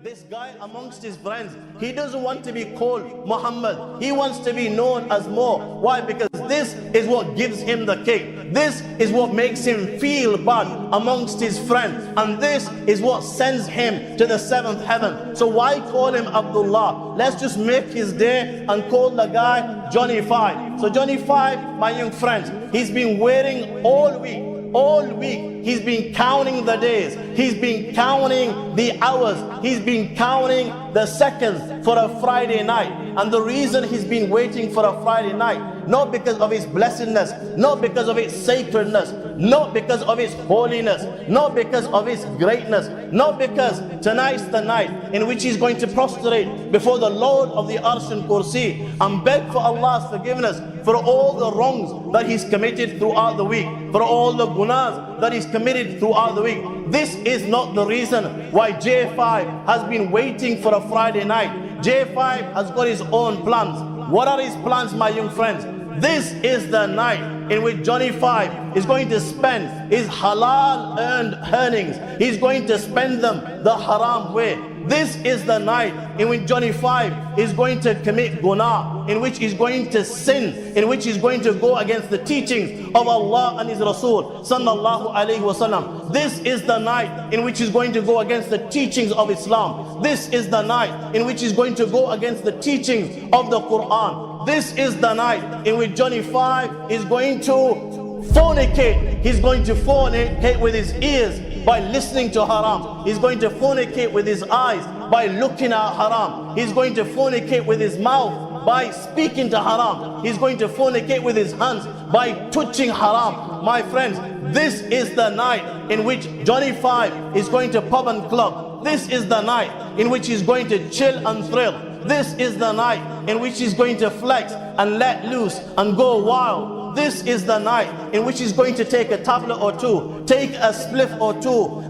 This guy amongst his friends, he doesn't want to be called Muhammad. He wants to be known as more. Why? Because this is what gives him the kick. This is what makes him feel bad amongst his friends. And this is what sends him to the seventh heaven. So why call him Abdullah? Let's just make his day and call the guy Johnny 5. So Johnny 5, my young friends, he's been waiting all week. All week, he's been counting the days. He's been counting the hours. He's been counting the seconds for a Friday night. And the reason he's been waiting for a Friday night, not because of his blessedness, not because of its sacredness, not because of its holiness, not because of its greatness, not because tonight's the night in which he's going to prostrate before the Lord of the Arsh and Kursi and beg for Allah's forgiveness for all the wrongs that he's committed throughout the week, for all the gunas that he's committed throughout the week. This is not the reason why J5 has been waiting for a Friday night. J5 has got his own plans. What are his plans, my young friends? This is the night in which Johnny 5 is going to spend his halal earned earnings. He's going to spend them the haram way. This is the night in which Johnny 5 is going to commit guna, in which he's going to sin, in which he's going to go against the teachings of Allah and His Rasul sallallahu alaihi wasallam. This is the night in which he's going to go against the teachings of Islam. This is the night in which he's going to go against the teachings of the Quran. This is the night in which Johnny 5 is going to fornicate. He's going to fornicate with his ears by listening to haram. He's going to fornicate with his eyes by looking at haram. He's going to fornicate with his mouth by speaking to haram. He's going to fornicate with his hands by touching haram. My friends, this is the night in which Johnny 5 is going to pub and club. This is the night in which he's going to chill and thrill. This is the night in which he's going to flex and let loose and go wild. This is the night in which he's going to take a tablet or two, take a spliff or two,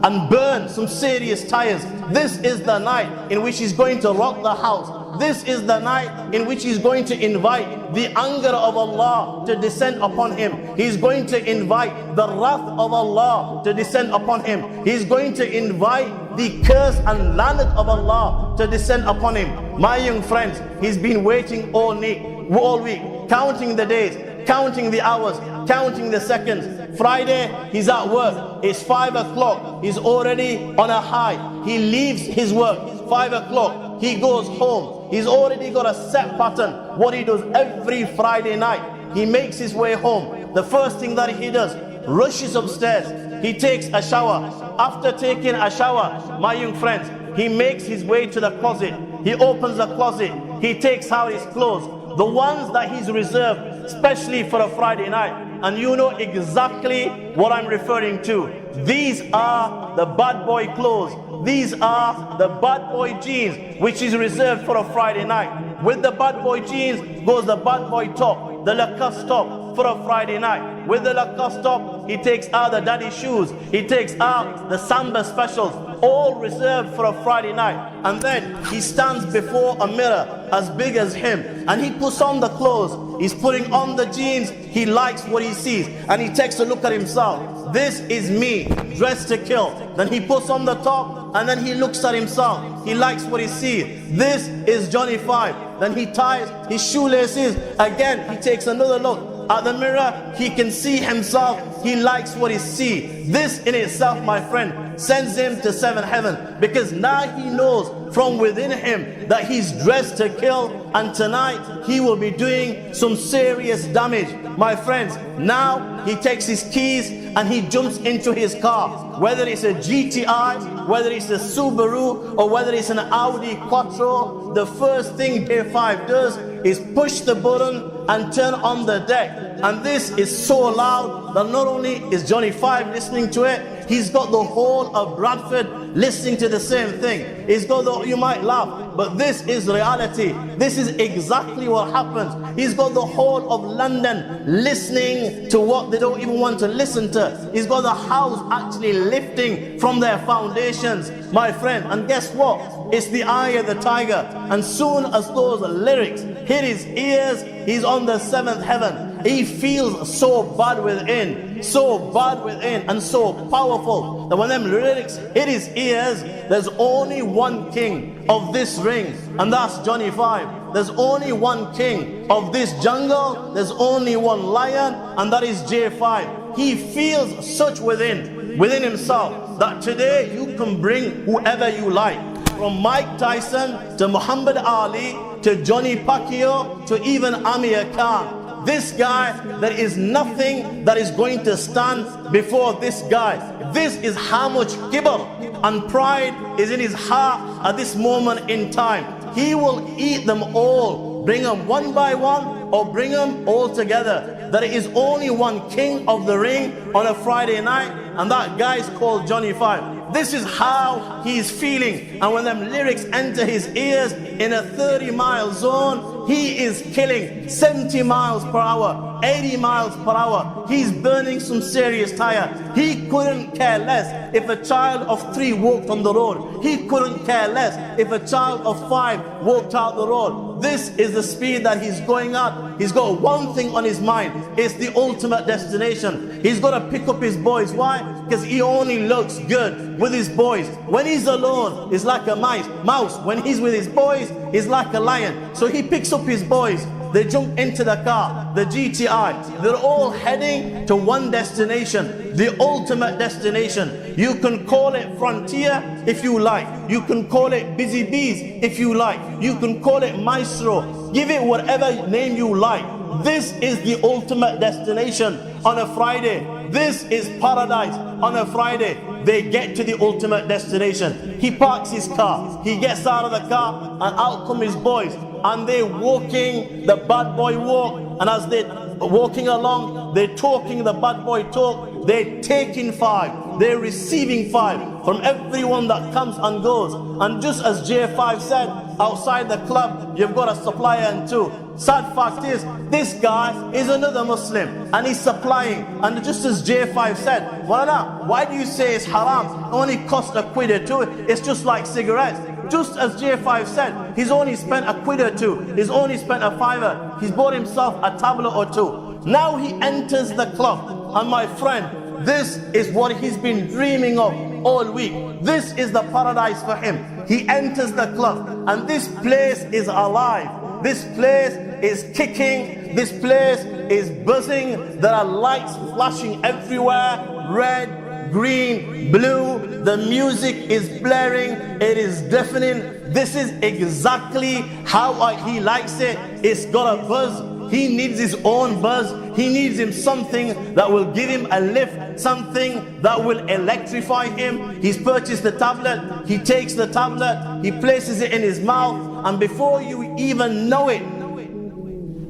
and burn some serious tires. This is the night in which he's going to rock the house. This is the night in which he's going to invite the anger of Allah to descend upon him. He's going to invite the wrath of Allah to descend upon him. He's going to invite the curse and lanat of Allah to descend upon him. My young friends, he's been waiting all week, counting the days, counting the hours, counting the seconds. Friday, he's at work. It's 5 o'clock. He's already on a high. He leaves his work. 5 o'clock. He goes home. He's already got a set pattern. What he does every Friday night. He makes his way home. The first thing that he does, rushes upstairs. He takes a shower. After taking a shower, my young friends, he makes his way to the closet. He opens the closet. He takes out his clothes, the ones that he's reserved especially for a Friday night. And you know exactly what I'm referring to. These are the bad boy clothes. These are the bad boy jeans, which is reserved for a Friday night. With the bad boy jeans goes the bad boy top, the Lacoste top for a Friday night. With the Lacoste top, he takes out the daddy shoes. He takes out the Samba specials, all reserved for a Friday night. And then he stands before a mirror as big as him, and he puts on the clothes. He's putting on the jeans. He likes what he sees, and he takes a look at himself. This is me, dressed to kill. Then he puts on the top, and then he looks at himself. He likes what he sees. This is Johnny 5. Then he ties his shoelaces. Again, he takes another look at the mirror. He can see himself. He likes what he sees. This in itself, my friend, sends him to seventh heaven, because now he knows from within him that he's dressed to kill, and tonight he will be doing some serious damage. My friends, now he takes his keys and he jumps into his car, whether it's a GTI, whether it's a Subaru, or whether it's an Audi Quattro. The first thing J5 does is push the button and turn on the deck. And this is so loud that not only is Johnny 5 listening to it, he's got the whole of Bradford listening to the same thing. He's got the, you might laugh, but this is reality. This is exactly what happens. He's got the whole of London listening to what they don't even want to listen to. He's got the house actually lifting from their foundations, my friend. And guess what? It's the eye of the tiger. And soon as those lyrics hit his ears, he's on the seventh heaven. He feels so bad within, and so powerful that when them lyrics hit his ears, there's only one king of this ring, and that's Johnny 5. There's only one king of this jungle, there's only one lion, and that is J5. He feels such within himself that today you can bring whoever you like, from Mike Tyson to Muhammad Ali to Johnny Pacquiao to even Amir Khan. This guy, there is nothing that is going to stand before this guy. This is how much kibr and pride is in his heart at this moment in time. He will eat them all, bring them one by one or bring them all together. There is only one king of the ring on a Friday night, and that guy is called Johnny 5. This is how he is feeling, and when them lyrics enter his ears in a 30-mile zone, he is killing 70 miles per hour, 80 miles per hour. He's burning some serious tire. He couldn't care less if a child of 3 walked on the road. He couldn't care less if a child of 5 walked out the road. This is the speed that he's going at. He's got one thing on his mind. It's the ultimate destination. He's got to pick up his boys. Why? Because he only looks good with his boys. When he's alone, he's like a mouse. When he's with his boys, he's like a lion. So he picks up his boys. They jump into the car, the GTI. They're all heading to one destination, the ultimate destination. You can call it Frontier if you like. You can call it Busy Bees if you like. You can call it Maestro. Give it whatever name you like. This is the ultimate destination on a Friday. This is paradise on a Friday. They get to the ultimate destination. He parks his car. He gets out of the car, and out come his boys. And they're walking the bad boy walk. And as they're walking along, they're talking the bad boy talk. They're taking 5. They're receiving 5 from everyone that comes and goes. And just as J5 said, outside the club, you've got a supplier and 2. Sad fact is, this guy is another Muslim and he's supplying. And just as J5 said, why do you say it's haram? It only cost a quid or 2. It's just like cigarettes. Just as J5 said, he's only spent a quid or 2. He's only spent a fiver. He's bought himself a tablet or 2. Now he enters the club. And my friend, this is what he's been dreaming of all week. This is the paradise for him. He enters the club and this place is alive. This place is kicking. This place is buzzing. There are lights flashing everywhere. Red, green, blue. The music is blaring. It is deafening. This is exactly how he likes it. It's got a buzz. He needs his own buzz. He needs him something that will give him a lift, something that will electrify him. He's purchased the tablet. He takes the tablet. He places it in his mouth. And before you even know it,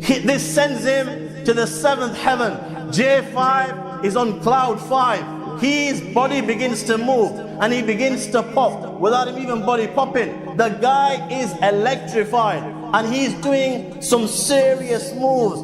this sends him to the 7th heaven. J5 is on cloud 5. His body begins to move and he begins to pop without him even body popping. The guy is electrified and he's doing some serious moves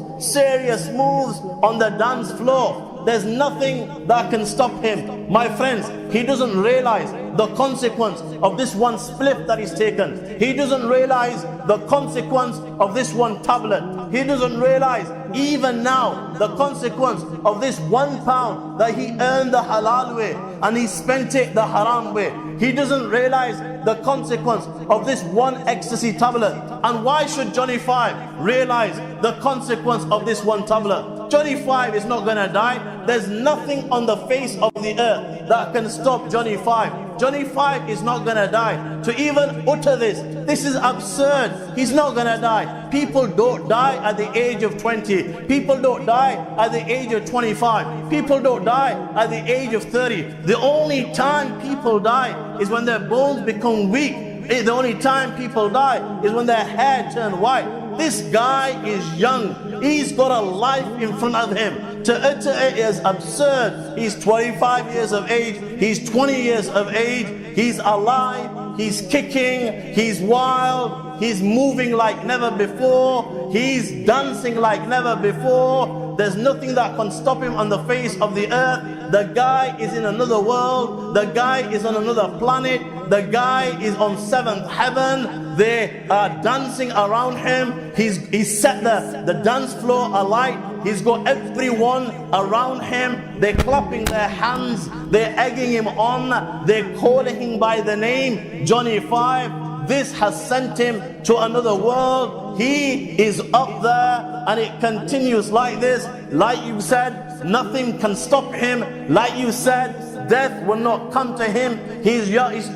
on the dance floor. There's nothing that can stop him. My friends, he doesn't realize the consequence of this one spliff that he's taken. He doesn't realize the consequence of this one tablet. He doesn't realize even now the consequence of this £1 that he earned the halal way and he spent it the haram way. He doesn't realize the consequence of this one ecstasy tablet. And why should Johnny 5 realize the consequence of this one tablet? Johnny 5 is not gonna die. There's nothing on the face of the earth that can stop Johnny 5. Johnny 5 is not gonna die. To even utter this is absurd. He's not gonna die. People don't die at the age of 20. People don't die at the age of 25. People don't die at the age of 30. The only time people die is when their bones become weak. The only time people die is when their hair turns white. This guy is young. He's got a life in front of him. To utter it is absurd. He's 25 years of age. He's 20 years of age. He's alive. He's kicking. He's wild. He's moving like never before. He's dancing like never before. There's nothing that can stop him on the face of the earth. The guy is in another world. The guy is on another planet. The guy is on 7th heaven. They are dancing around him. He's set the dance floor alight. He's got everyone around him. They're clapping their hands. They're egging him on. They're calling him by the name Johnny 5. This has sent him to another world. He is up there, and it continues like this. Like you said, nothing can stop him. Like you said, death will not come to him. He's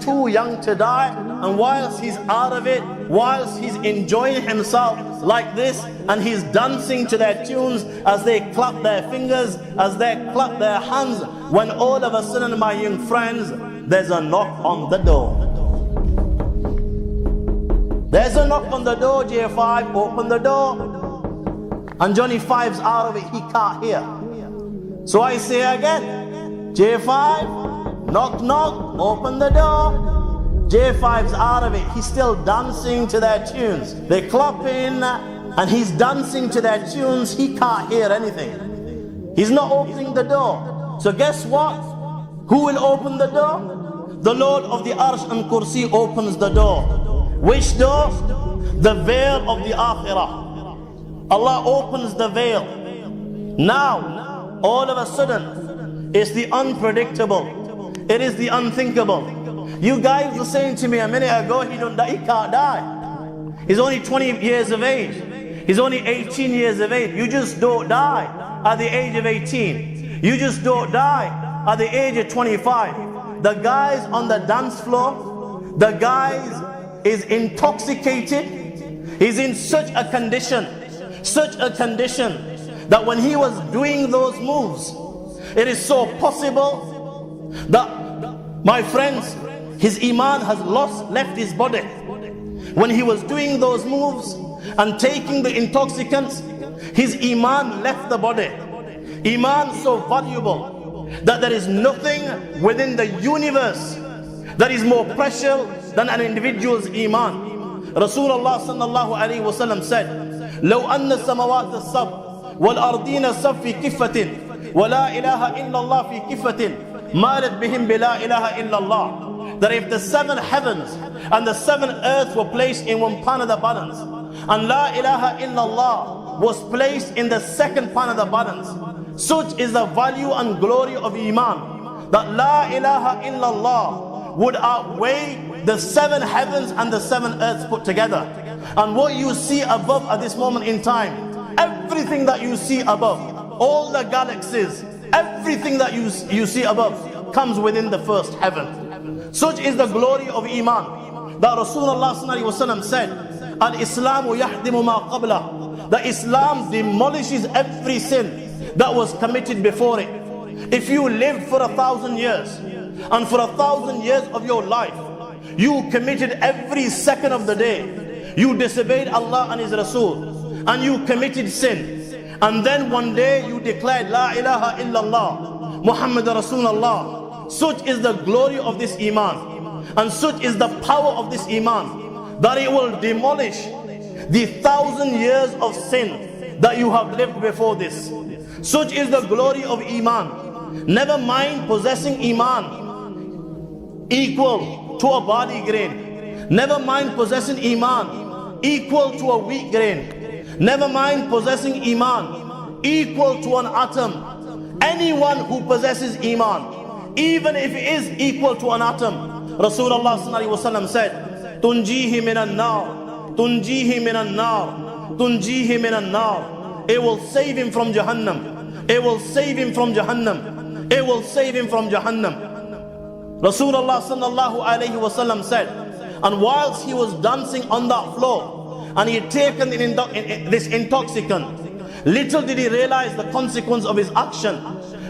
too young to die. And whilst he's out of it, whilst he's enjoying himself like this, and he's dancing to their tunes as they clap their fingers, as they clap their hands, when all of a sudden, my young friends, there's a knock on the door. There's a knock on the door. J5, open the door. And Johnny 5's out of it. He can't hear. So I say again, J5, knock, knock, open the door. J5's out of it. He's still dancing to their tunes. They're clapping, and he's dancing to their tunes. He can't hear anything. He's not opening the door. So guess what? Who will open the door? The Lord of the Arsh and Kursi opens the door. Which door? The veil of the Akhirah. Allah opens the veil. Now, all of a sudden, it's the unpredictable. It is the unthinkable. You guys were saying to me a minute ago, he can't die. He's only 20 years of age. He's only 18 years of age. You just don't die at the age of 18. You just don't die at the age of 25. The guys on the dance floor, the guys is intoxicated. He's in such a condition that when he was doing those moves, it is so possible that, my friends, his iman has left his body. When he was doing those moves and taking the intoxicants, his iman left the body. Iman so valuable that there is nothing within the universe that is more precious than an individual's iman. Rasulullah sallallahu alayhi wa sallam said, لو أن السماوات السبع والأرضين السبع في كفة ولا إله إلا الله في كفة مالت بهم بلا إله إلا الله. That if the 7 heavens and the 7 earths were placed in one part of the balance, and La ilaha illallah was placed in the second part of the balance, such is the value and glory of iman, that La ilaha illallah would outweigh the 7 heavens and the 7 earths put together. And what you see above at this moment in time, everything that you see above, all the galaxies, everything that you see above comes within the first heaven. Such is the glory of iman that Rasulullah sallallahu alaihi wasallam said, Al-Islamu yahdimu ma qabla. The Islam demolishes every sin that was committed before it. If you lived for 1,000 years, and for 1,000 years of your life, you committed every second of the day, you disobeyed Allah and His Rasul, and you committed sin, and then one day you declared La ilaha illallah Muhammad Rasulullah. Such is the glory of this iman, and such is the power of this iman, that it will demolish the 1,000 years of sin that you have lived before this. Such is the glory of iman. Never mind possessing iman equal to a body grain. Never mind possessing iman equal to a wheat grain. Never mind possessing iman equal to an atom. Anyone who possesses iman, even if it is equal to an atom, Rasulullah sallallahu alaihi wasallam said, tunjihi minan nar, tunjihi minan nar, tunjihi minan nar. It will save him from Jahannam. It will save him from Jahannam. It will save him from Jahannam. Rasulullah sallallahu alayhi wasallam said, and whilst he was dancing on that floor, and he had taken this intoxicant, little did he realize the consequence of his action.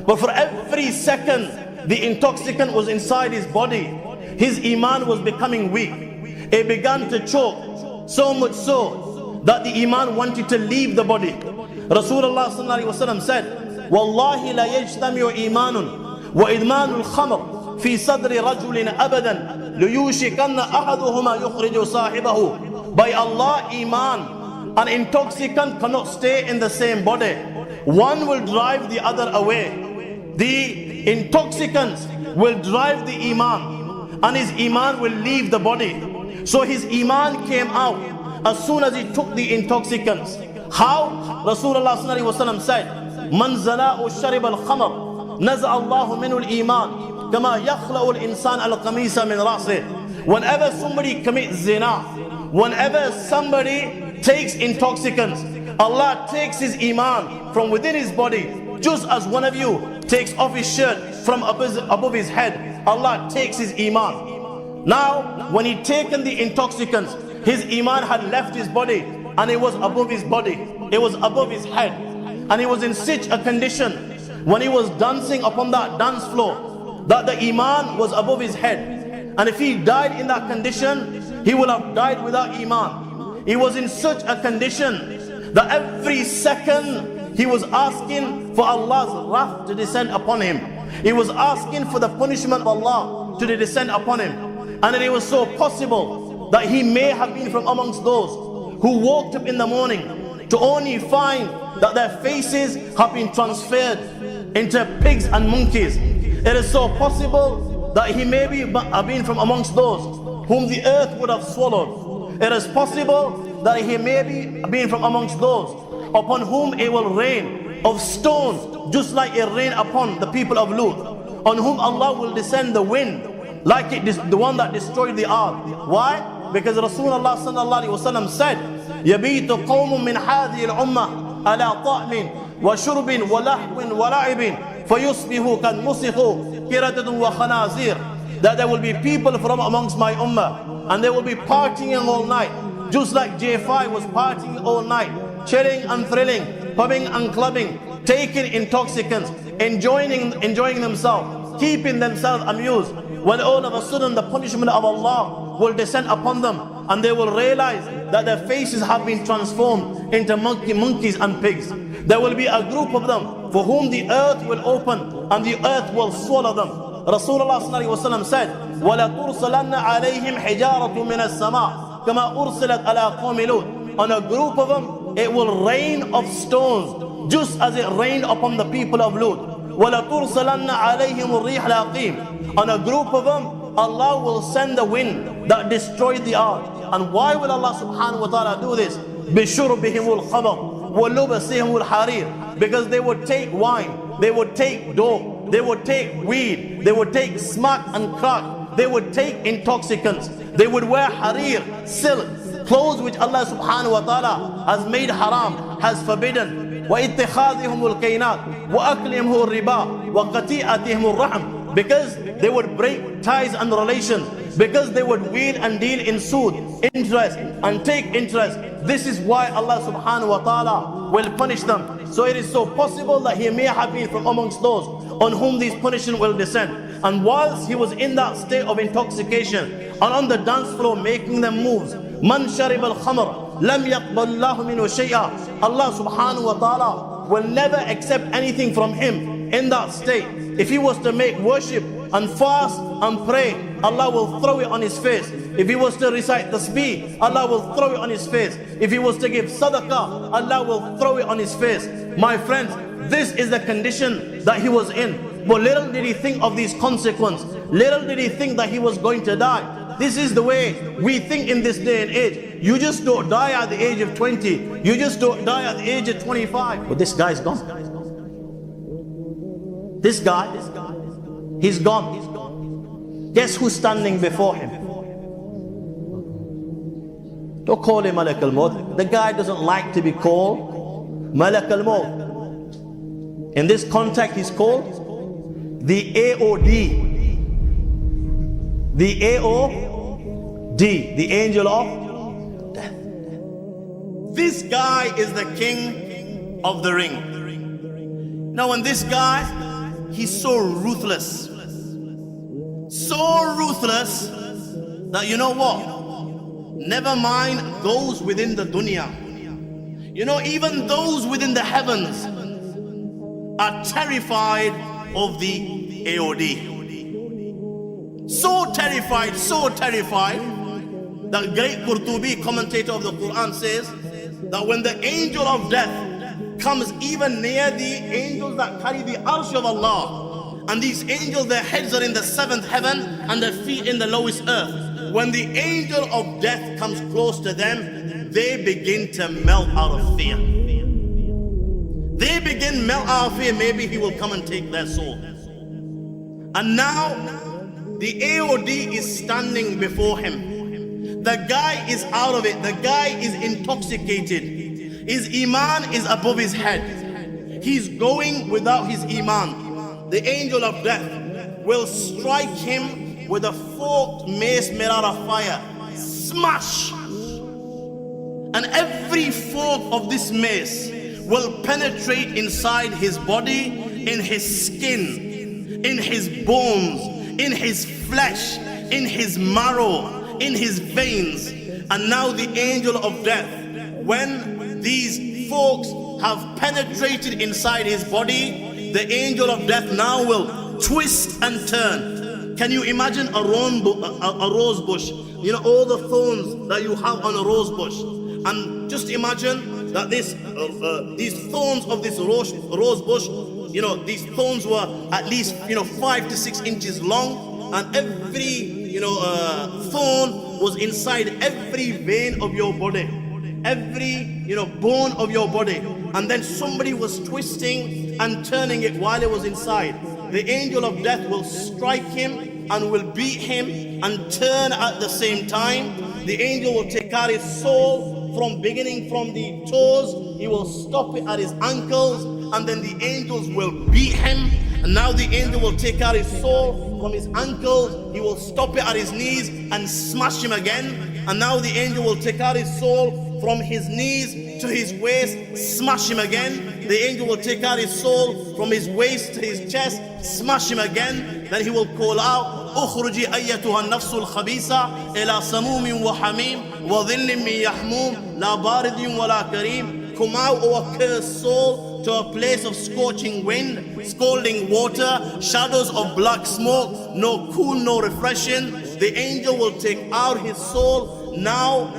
But for every second the intoxicant was inside his body, his iman was becoming weak. It began to choke, so much so that the iman wanted to leave the body. Rasulullah sallallahu alayhi wasallam said, Wallahi la yajtami'u imanun wa idmanul khamr في صدر رجل أبدا ليوشكن أحدهما يخرج صاحبه. By Allah, iman and intoxicant cannot stay in the same body. One will drive the other away. The intoxicants will drive the iman, and his iman will leave the body. So his iman came out as soon as he took the intoxicants. How? Rasulullah sallallahu alaihi wasallam said, "Man zala'u sharib al-khamr, naza Allahu minhu al-iman, kama yakhla'u al-insan al-qamisa min ra'sih." Whenever somebody commits zina, whenever somebody takes intoxicants, Allah takes his iman from within his body, just as one of you takes off his shirt from above his head. Allah takes his iman. Now, when he taken the intoxicants, his iman had left his body and it was above his body. It was above his head. And he was in such a condition when he was dancing upon that dance floor that the iman was above his head. And if he died in that condition, he would have died without iman. He was in such a condition that every second he was asking for Allah's wrath to descend upon him. He was asking for the punishment of Allah to descend upon him. And it was so possible that he may have been from amongst those who woke up in the morning to only find that their faces have been transferred into pigs and monkeys. It is so possible that he may have been from amongst those whom the earth would have swallowed. It is possible that he may be been from amongst those upon whom it will rain of stones, just like it rained upon the people of Lut, on whom Allah will descend the wind, like the one that destroyed the ark. Why? Because Rasulullah sallallahu alaihi wasallam said, يَبِيتُ قَوْمٌ مِّنْ هَذِهِ الْأُمَّةِ عَلَىٰ طَعْمٍ وَشُرْبٍ وَلَحْوٍ وَلَعِبٍ فَيُصْبِحُوا كَالْمُسِخُ قِرَدَةٌ وَخَنَازِيرٌ. That there will be people from amongst my ummah, and they will be partying all night, just like J5 was partying all night, chilling and thrilling, pubbing and clubbing, taking intoxicants, enjoying themselves, keeping themselves amused. When all of a sudden the punishment of Allah will descend upon them, and they will realize that their faces have been transformed into monkeys and pigs. There will be a group of them for whom the earth will open and the earth will swallow them. Rasulullah sallallahu alaihi wasallam said, وَلَتُرْسَلَنَّ عَلَيْهِمْ حِجَارَةٌ مِنَ السَّمَاءِ كَمَا أُرْسِلَتْ عَلَىٰ قَوْمِ لُوطٍ. On a group of them, it will rain of stones, just as it rained upon the people of Lut. وَلَتُرْسَلَنَّ عَلَيْهِمُ الرِّيحَ الْعَقِيمِ. On a group of them, Allah will send the wind that destroyed the ark. And why will Allah subhanahu wa ta'ala do this? بِشُرْبِهِمُ الْخَمَرُ وَلُبَسِهِمُ الْحَرِيرُ. Because they would take wine, they would take dope, they would take weed, they would take smack and crack, they would take intoxicants, they would wear harir, silk, clothes which Allah subhanahu wa ta'ala has made haram, has forbidden. وَإِتِّخَاذِهُمُ الْكَيْنَاتِ وَأَكْلِهِمُ الرِّبَا وَقَتِيئَتِهِمُ الرَّحْمِ. Because they would break ties and relations, because they would wheel and deal in suit, interest, and take interest. This is why Allah subhanahu wa ta'ala will punish them. So it is so possible that he may have been from amongst those on whom these punishment will descend. And whilst he was in that state of intoxication and on the dance floor making them moves, man sharib al-khamr lam yaqbal Allahu minhu shay'a. Allah subhanahu wa ta'ala will never accept anything from him in that state. If he was to make worship and fast and pray, Allah will throw it on his face. If he was to recite tasbih, Allah will throw it on his face. If he was to give sadaqah, Allah will throw it on his face. My friends, this is the condition that he was in. But little did he think of these consequences. Little did he think that he was going to die. This is the way we think in this day and age. You just don't die at the age of 20. You just don't die at the age of 25. But this guy's gone. This guy, he's gone. Guess who's standing before him? Don't call him Malak al-Maut. The guy doesn't like to be called Malak al-Maut. In this context, he's called the AOD. The AOD, the angel of death. This guy is the king of the ring. Now, when this guy, he's so ruthless. So ruthless that you know what? Never mind those within the dunya. You know, even those within the heavens are terrified of the AOD. So terrified that great Qurtubi, commentator of the Quran, says that when the angel of death comes even near the angels that carry the arsh of Allah, and these angels, their heads are in the seventh heaven and their feet in the lowest earth, when the angel of death comes close to them, they begin to melt out of fear. They begin melt out of fear, maybe he will come and take their soul. And now the AOD is standing before him. The guy is out of it. The guy is intoxicated. His iman is above his head. He's going without his iman. The angel of death will strike him with a forked mace made out of fire. Smash! And every fork of this mace will penetrate inside his body, in his skin, in his bones, in his flesh, in his marrow, in his veins. And now the angel of death, when these forks have penetrated inside his body, the angel of death now will twist and turn. Can you imagine a rose bush? You know, all the thorns that you have on a rose bush. And just imagine that these thorns of this rose bush, you know, these thorns were at least, 5 to 6 inches long, and every, thorn was inside every vein of your body, every, bone of your body. And then somebody was twisting and turning it while it was inside. The angel of death will strike him and will beat him and turn at the same time. The angel will take out his soul beginning from the toes. He will stop it at his ankles, and then the angels will beat him. And now the angel will take out his soul from his ankles. He will stop it at his knees and smash him again. And now the angel will take out his soul from his knees to his waist, smash him again. The angel will take out his soul from his waist to his chest, smash him again. Then he will call out, اخرجي أيتها النفس الخبيثة إلى سموم وحميم وظل من يحموم لا بارد ولا كريم. Come out, O accursed soul, to a place of scorching wind, scalding water, shadows of black smoke, no cool, no refreshing. The angel will take out his soul. Now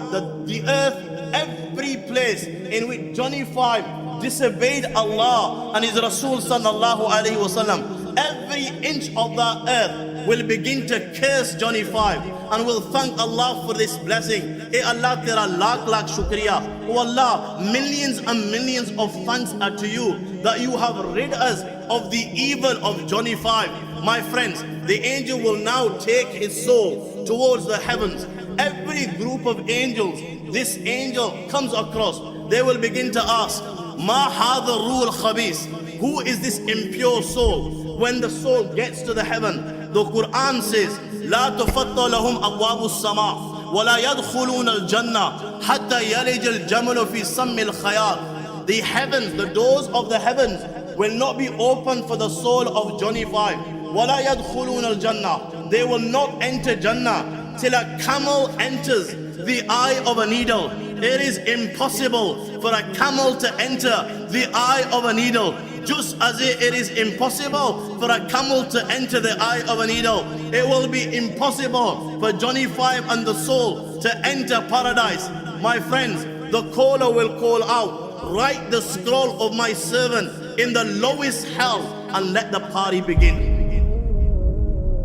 the earth, every place in which Johnny 5 disobeyed Allah and his Rasul sallallahu alaihi wasallam, every inch of the earth will begin to curse Johnny 5 and will thank Allah for this blessing. Eh Allah, tera lakh lakh shukriya. Oh Allah, millions and millions of thanks are to you that you have rid us of the evil of Johnny 5. My friends, the angel will now take his soul towards the heavens. Every group of angels, this angel comes across, they will begin to ask, Ma hadha ruh al-khabis? Who is this impure soul? When the soul gets to the heaven, the Quran says, لا تفتح لهم أبواب السماء ولا يدخلون الجنة حتى يلج الجمل في سم الخياط. The heavens, the doors of the heavens will not be open for the soul of Johnny 5. ولا يدخلون الجنة. They will not enter Jannah till a camel enters the eye of a needle. It is impossible for a camel to enter the eye of a needle. Just as it is impossible for a camel to enter the eye of a needle, it will be impossible for Johnny 5 and the soul to enter paradise. My friends, the caller will call out, write the scroll of my servant in the lowest hell and let the party begin.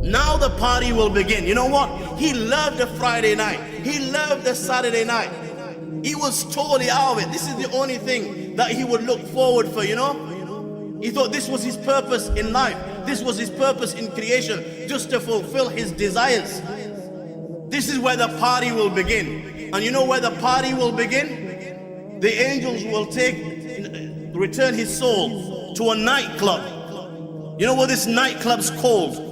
Now the party will begin. You know what? He loved the Friday night. He loved the Saturday night. He was totally out of it. This is the only thing that he would look forward for, He thought this was his purpose in life. This was his purpose in creation, just to fulfill his desires. This is where the party will begin. And you know where the party will begin? The angels will return his soul to a nightclub. You know what this nightclub's called?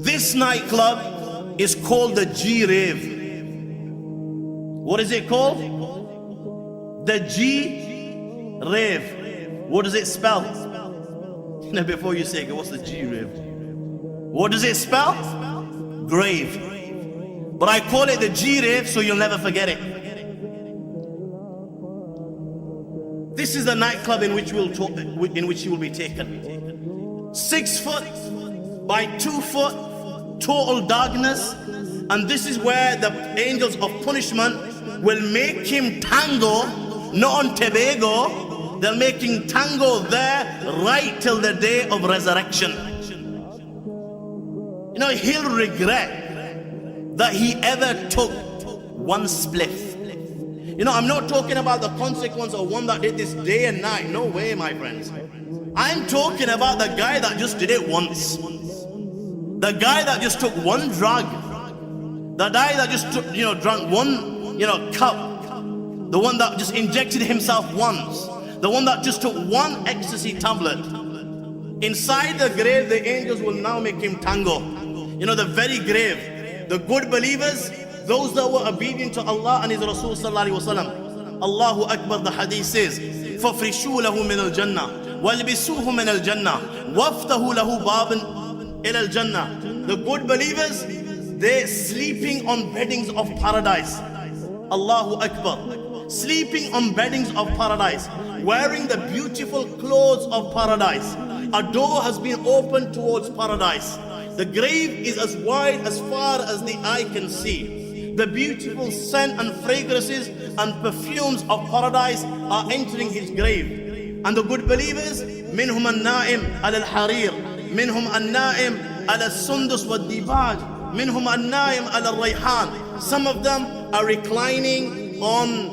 This nightclub is called the G-Rave. What is it called? The G-Rave. What does it spell? Now before you say, what's the G-Rave? What does it spell? Grave. But I call it the G-Rave so you'll never forget it. This is the nightclub in which you will be taken. 6 foot by 2 foot, total darkness. And this is where the angels of punishment will make him tango, not on Tobago. They'll make him tango there right till the day of resurrection. He'll regret that he ever took one spliff. You know, I'm not talking about the consequence of one that did this day and night. No way, my friends. I'm talking about the guy that just did it once. The guy that just took one drug. The guy that just took, drank one, cup. The one that just injected himself once. The one that just took one ecstasy tablet. Inside the grave, the angels will now make him tango. The very grave. The good believers, those that were obedient to Allah and His Rasul sallallahu alaihi wasallam. Allahu Akbar, the hadith says, فَفْرِشُوا لَهُ مِنَ الْجَنَّةِ وَالْبِسُوهُ مِنَ الْجَنَّةِ وَافْتَهُ لَهُ بَابًا إِلَى الْجَنَّةِ. The good believers, they're sleeping on beddings of paradise. Allahu Akbar. Sleeping on beddings of paradise. Wearing the beautiful clothes of paradise. A door has been opened towards paradise. The grave is as wide as far as the eye can see. The beautiful scent and fragrances and perfumes of paradise are entering his grave. And the good believers, minhum an-na'im al-harir, minhum an-na'im al-sundus wad-dibaj, minhum an-na'im al-rayhan. Some of them are reclining on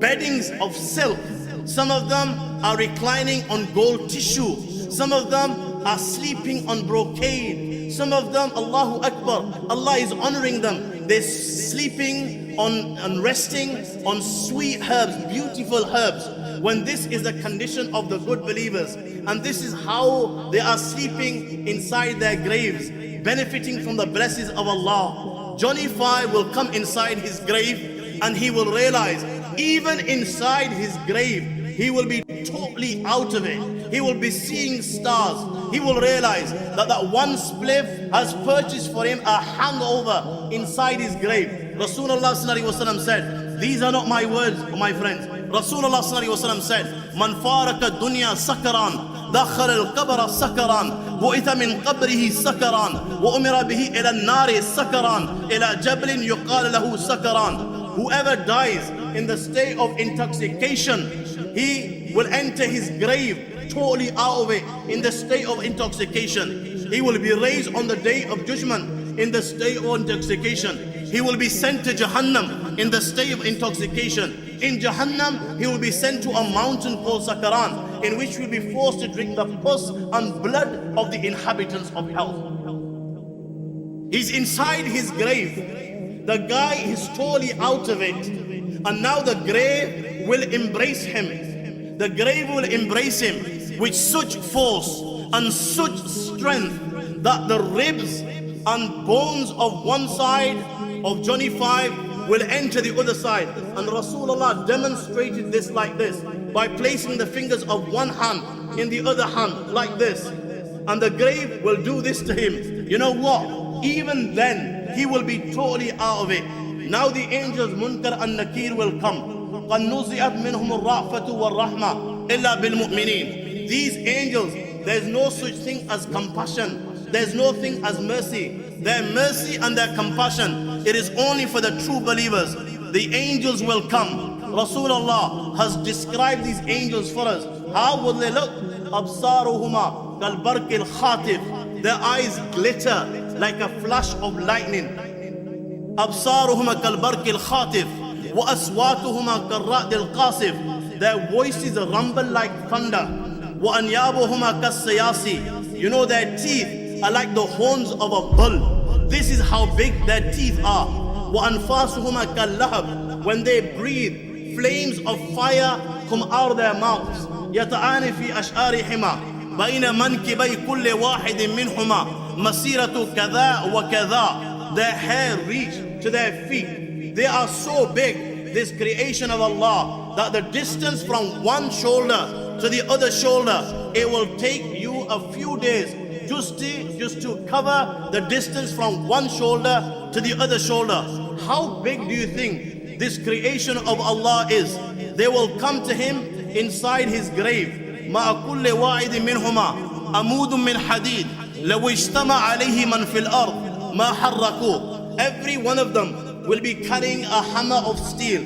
beddings of silk. Some of them are reclining on gold tissue. Some of them are sleeping on brocade. Some of them, Allahu Akbar, Allah is honoring them. They're sleeping on and resting on sweet herbs, beautiful herbs. When this is the condition of the good believers, and this is how they are sleeping inside their graves, benefiting from the blessings of Allah. Johnny 5 will come inside his grave and he will realize, even inside his grave, he will be totally out of it. He will be seeing stars. He will realize that that one spliff has purchased for him a hangover inside his grave. Rasulullah sallallahu alaihi wasallam said, these are not my words, my friends. Rasulullah sallallahu alaihi wasallam said, Man faraka dunya sakaran, dakhal al-qabr sakaran, bu'itha min qabrihi sakaran, wa umira bihi ila an-nari sakaran, ila jablin yuqal lahu sakaran. Whoever dies in the state of intoxication, he will enter his grave totally out of it, in the state of intoxication. He will be raised on the day of judgment in the state of intoxication. He will be sent to Jahannam in the state of intoxication. In Jahannam, he will be sent to a mountain called Sakaran, in which he will be forced to drink the pus and blood of the inhabitants of hell. He's inside his grave. The guy is totally out of it. And now the grave will embrace him. The grave will embrace him with such force and such strength that the ribs and bones of one side of Johnny 5 will enter the other side. And Rasulullah demonstrated this like this, by placing the fingers of one hand in the other hand like this. And the grave will do this to him. You know what? Even then, he will be totally out of it. Now the angels Munkar and Nakir will come. قَدْ نُزِئَتْ مِنْهُمُ الرَّأْفَةُ وَالرَّحْمَةُ إِلَّا بِالْمُؤْمِنِينَ. These angels, there's no such thing as compassion. There's no thing as mercy. Their mercy and their compassion, it is only for the true believers. The angels will come. Rasulullah has described these angels for us. How will they look? أَبْصَارُهُمَا كَالْبَرْقِ الْخَاطِفِ. Their eyes glitter like a flash of lightning. أبصارهما كالبرق الخاطف وأصواتهما كالرعد القاصف. Their voices rumble like thunder. وأنيابهما كالسياسي. You know, their teeth are like the horns of a bull. This is how big their teeth are. وأنفاسهما كاللهب. When they breathe, flames of fire come out of their mouths. يتعان في أشعارهما بين منكبي كل واحد منهما مسيرة كذا وكذا. Their hair reach to their feet. They are so big, this creation of Allah, that the distance from one shoulder to the other shoulder, it will take you a few days just to cover the distance from one shoulder to the other shoulder. How big do you think this creation of Allah is? They will come to him inside his grave. مع كل واحد منهما عمود من حديد لو اجتمع عليه من في الأرض. Every one of them will be carrying a hammer of steel.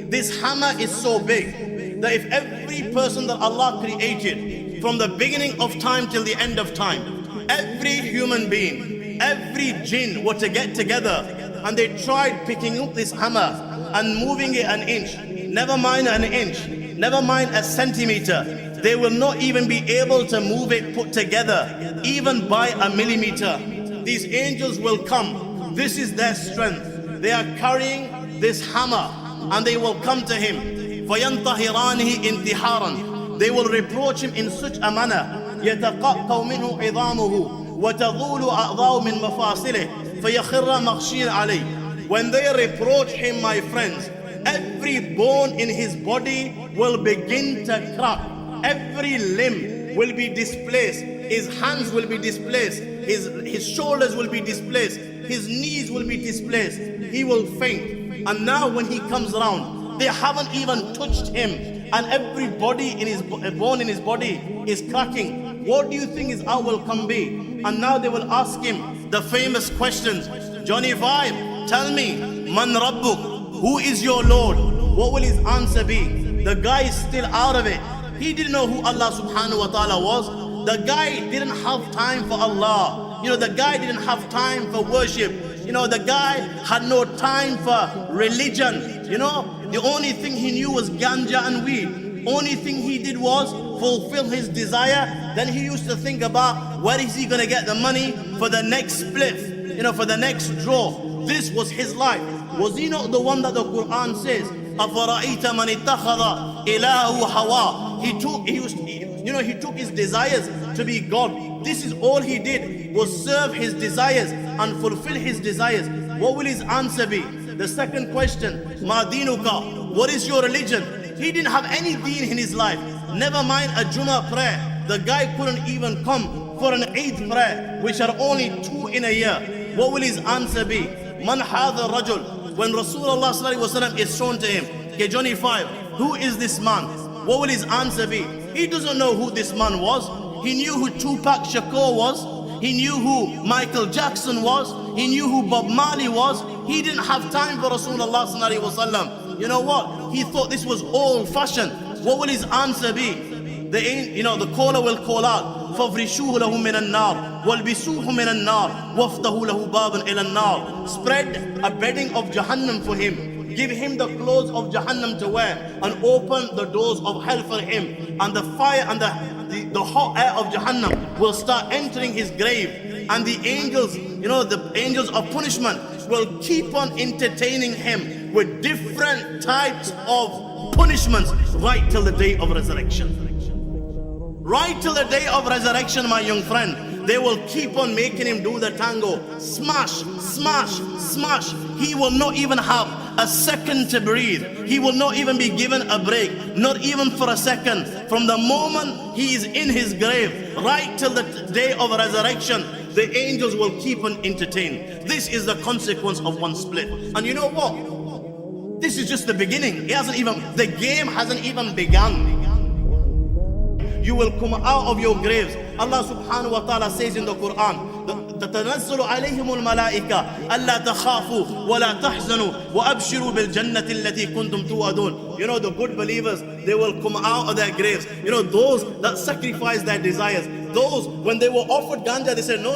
This hammer is so big that if every person that Allah created from the beginning of time till the end of time, every human being, every jinn were to get together and they tried picking up this hammer and moving it an inch, never mind an inch, never mind a centimeter, they will not even be able to move it put together, even by a millimeter. These angels will come. This is their strength. They are carrying this hammer and they will come to him. فَيَنْتَهِرَانِهِ انْتِحَارًا. They will reproach him in such a manner. يَتَقَطَّوْ مِنْهُ عِظَامُهُ وَتَظُولُ أَعْضَاءُ مِنْ مَفَاصِلِهِ فَيَخِرَّ مَغْشِيًا عَلَيْهِ. When they reproach him, my friends, every bone in his body will begin to crack. Every limb will be displaced. His hands will be displaced. His shoulders will be displaced. His knees will be displaced. He will faint. And now when he comes around, they haven't even touched him, and every body in his bone in his body is cracking. What do you think his outcome be? And now they will ask him the famous questions. Johnny 5, tell me, Man Rabbuk, who is your Lord? What will his answer be? The guy is still out of it. He didn't know who Allah subhanahu wa ta'ala was. The guy didn't have time for Allah. The guy didn't have time for worship. The guy had no time for religion. The only thing he knew was ganja and weed. Only thing he did was fulfill his desire. Then he used to think about where is he going to get the money for the next spliff, for the next draw. This was his life. Was he not the one that the Quran says, أَفَرَأَيْتَ مَنِ اتَّخَذَ إِلَهُ هَوَىٰ? He took his desires to be God. This is all he did, was serve his desires and fulfill his desires. What will his answer be? The second question, Ma dinuka, what is your religion? He didn't have any deen in his life. Never mind a Jummah prayer. The guy couldn't even come for an Eid prayer, which are only 2 in a year. What will his answer be? Man hadha rajul. When Rasulullah sallallahu alaihi wasallam is shown to him, okay, Johnny 5, who is this man? What will his answer be? He doesn't know who this man was. He knew who Tupac Shakur was. He knew who Michael Jackson was. He knew who Bob Marley was. He didn't have time for Rasulullah sallallahu alaihi wasallam. You know what? He thought this was old fashioned. What will his answer be? The caller will call out, فَفْرِشُوهُ لَهُ مِنَ النَّارِ وَالْبِسُوهُ مِنَ النَّارِ وَافْتَهُ لَهُ بَابًا إِلَى النَّارِ. Spread a bedding of Jahannam for him. Give him the clothes of Jahannam to wear and open the doors of hell for him. And the fire and the hot air of Jahannam will start entering his grave. And the angels, the angels of punishment will keep on entertaining him with different types of punishments right till the day of resurrection. Right till the day of resurrection, my young friend, they will keep on making him do the tango. Smash, smash, smash. He will not even have a second to breathe. He will not even be given a break, not even for a second. From the moment he is in his grave, right till the day of resurrection, the angels will keep on entertaining. This is the consequence of one split. And you know what? This is just the beginning. The game hasn't even begun. You will come out of your graves. Allah subhanahu wa ta'ala says in the Quran, تتنزل عليهم الملائكة ألا تخافوا ولا تحزنوا وأبشروا بالجنة التي كنتم توعدون. The good believers, they will come out of their graves. Those that sacrifice their desires. Those, when they were offered ganja, they said, no,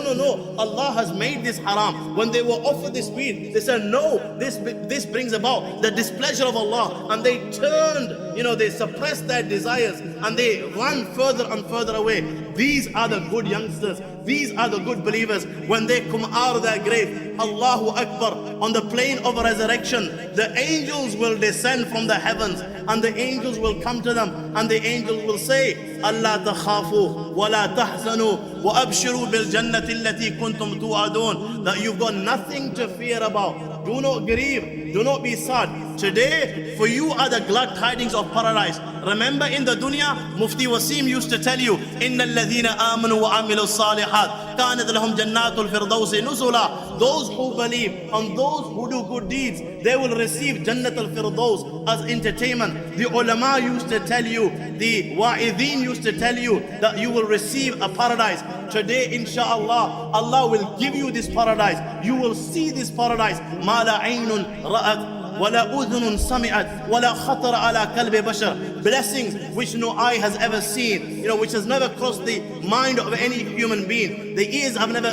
Allah has made this haram. When they were offered this weed, they said, no, this brings about the displeasure of Allah. And they turned, they suppressed their desires and they ran further and further away. These are the good youngsters. These are the good believers. When they come out of their grave, Allahu Akbar, on the plane of resurrection, the angels will descend from the heavens and the angels will come to them and the angels will say, Allah takhafu wa la tahzanu wa abshiru bil jannati allati kuntum tu'adun. That you've got nothing to fear about. Do not grieve. Do not be sad. Today, for you are the glad tidings of paradise. Remember in the dunya, Mufti Wasim used to tell you, إِنَّ الَّذِينَ آمَنُوا وَعَمِلُوا الصَّالِحَاتِ كَانَتْ لَهُمْ جَنَّاتُ الْفِرْدَوْسِ نُزُلًا. Those who believe and those who do good deeds, they will receive Jannat al-Firdaus as entertainment. The ulama used to tell you, the wa'idhin used to tell you that you will receive a paradise. Today, inshallah, Allah will give you this paradise. You will see this paradise. مَا لَا عَيْنٌ رَأَتْ وَلَا أُذُنٌ سَمِعَتْ وَلَا خَطَرَ عَلَى قَلْبِ بَشَرٍ. Blessings which no eye has ever seen, which has never crossed the mind of any human being. The ears have never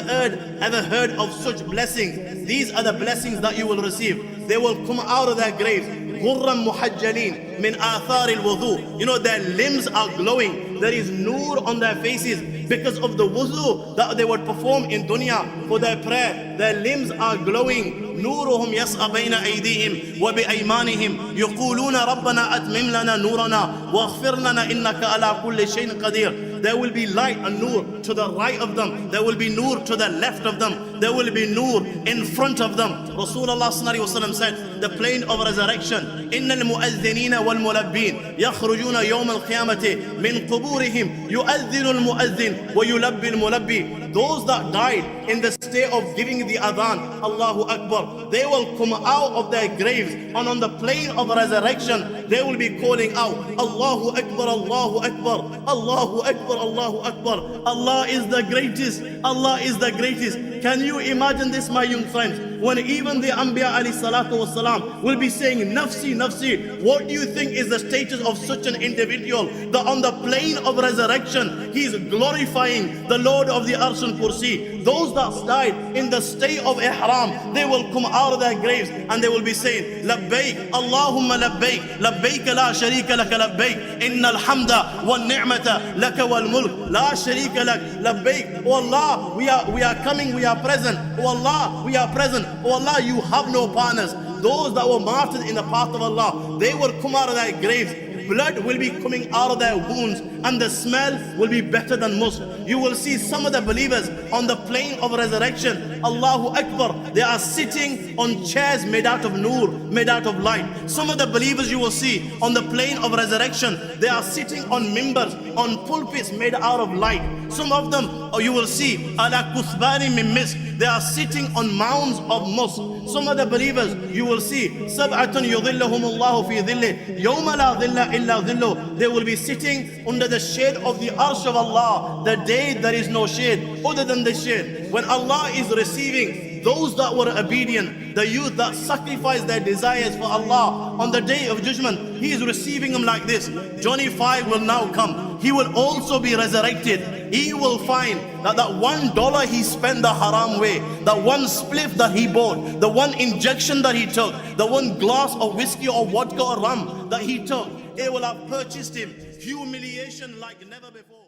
ever heard of such blessings. These are the blessings that you will receive. They will come out of their graves. غُرًّا مُحَجَّلِينَ مِنْ آثَارِ الْوُضُوء. Their limbs are glowing. There is nur on their faces because of the wudu that they would perform in dunya for their prayer. Their limbs are glowing. نورهم يسعى بين أيديهم وبأيمانهم يقولون ربنا أتمم لنا نورنا واغفر لنا إنك على كل شيء قدير. There will be light and nur to the right of them. There will be nur to the left of them. There will be nur in front of them. Rasulullah said, the plane of resurrection, إن المؤذنين والملبين يخرجون يوم القيامة من قبورهم يؤذن المؤذن ويلبي الملبي. Those that died in the state of giving the adhan, Allahu Akbar, they will come out of their graves, and on the plane of resurrection they will be calling out, Allahu Akbar, Allahu Akbar, Allahu Akbar, Allahu Akbar. Allah is the greatest, Allah is the greatest. Can you imagine this, my young friends? When even the Anbiya alayhi salatu wasalam will be saying, Nafsi, Nafsi. What do you think is the status of such an individual that on the plane of resurrection he is glorifying the Lord of the Arsh and Kursi? Those that died in the state of ihram, they will come out of their graves and they will be saying, Labbaik, Allahumma Labbaik, Labbaik la sharika laka Labbaik, innal hamda wal ni'mata laka wal mulk, la sharika lak, Labbaik. Oh Allah, we are coming, we are present. Oh Allah, we are present. Oh Allah, you have no partners. Those that were martyred in the path of Allah, they will come out of their graves. Blood will be coming out of their wounds and the smell will be better than musk. You will see some of the believers on the plane of resurrection, Allahu Akbar, they are sitting on chairs made out of nur, made out of light. Some of the believers you will see on the plane of resurrection, they are sitting on mimbars, on pulpits made out of light. Some of them you will see ala kuthbani min misk, they are sitting on mounds of musk. Some of the believers you will see sab'atun yudhilluhum Allahu fi dhillih yawma la dhilla illa dhilluh. They will be sitting under the shade of the arsh of Allah, the day there is no shade other than the shade. When Allah is receiving those that were obedient, the youth that sacrificed their desires for Allah on the day of judgment, He is receiving them like this. Johnny 5 will now come. He will also be resurrected. He will find that $1 he spent the haram way, that one spliff that he bought, the one injection that he took, the one glass of whiskey or vodka or rum that he took, it will have purchased him humiliation like never before.